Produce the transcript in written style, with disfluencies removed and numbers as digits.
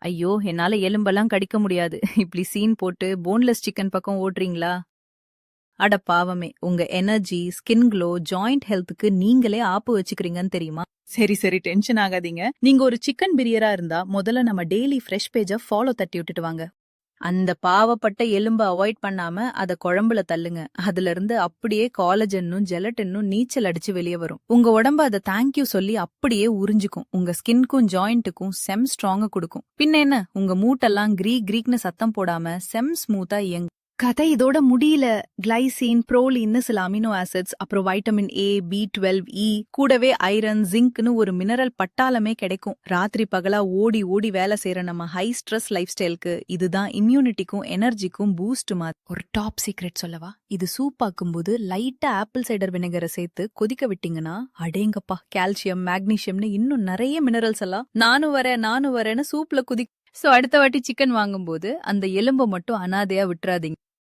ஐயோ! என்னால எலும்பெல்லாம் கடிக்க முடியாது. இப்படி சீன் போட்டு போன்லெஸ் சிக்கன் பக்கம் ஓடுறீங்களா? அட பாவமே! உங்க எனர்ஜி, ஸ்கின் க்ளோ, ஜாயிண்ட் ஹெல்த்துக்கு நீங்களே ஆப்பு வச்சுக்கிறீங்கன்னு தெரியுமா? சரி சரி டென்ஷன் ஆகாதீங்க. நீங்க ஒரு சிக்கன் பிரியரா இருந்தா முதல்ல நம்ம டெய்லி ஃப்ரெஷ் பேஜ ஃபாலோ தட்டி விட்டுட்டு வாங்க. அந்த பாவப்பட்ட எலும்ப அவாய்ட் பண்ணாம அத குழம்புல தள்ளுங்க. அதுல இருந்து அப்படியே காலஜன்னும் ஜெலட்டினும் நீச்சல் அடிச்சு வெளிய வரும். உங்க உடம்பு அத தேங்க்யூ சொல்லி அப்படியே உறிஞ்சுக்கும். உங்க ஸ்கின்க்கும் ஜாயிண்ட்டுக்கும் செம் ஸ்ட்ராங்க குடுக்கும். பின்ன என்ன, உங்க மூட்டெல்லாம் கிரீக்னு சத்தம் போடாம செம் ஸ்மூத்தா இயங்கும். கதை இதோட முடியல. கிளைசின், புரோலின்னு சில அமினோ ஆசிட்ஸ், அப்புறம் வைட்டமின் ஏ, B12, E, கூடவே ஐரன், ஜிங்க்னு ஒரு மினரல் பட்டாளமே கிடைக்கும். ராத்திரி பகலா ஓடி ஓடி வேலை செய்யற நம்ம ஹை ஸ்ட்ரெஸ் லைஃப் ஸ்டைலுக்கு இதுதான் இம்யூனிட்டிக்கும் எனர்ஜிக்கும் பூஸ்ட் மாதிரி. ஒரு டாப் சீக்ரெட் சொல்லவா? இது சூப் ஆக்கும்போது லைட்டா ஆப்பிள் சைடர் வினெகரை சேர்த்து கொதிக்க விட்டீங்கன்னா, அடேங்கப்பா, கால்சியம், மேக்னீசியம்னு இன்னும் நிறைய மினரல்ஸ் எல்லாம் நானும் வரேன்னு சூப்ல சோ அடுத்த வாட்டி சிக்கன் வாங்கும்போது அந்த எலும்ப மட்டும் அனாதையா விட்டுறாதீங்க.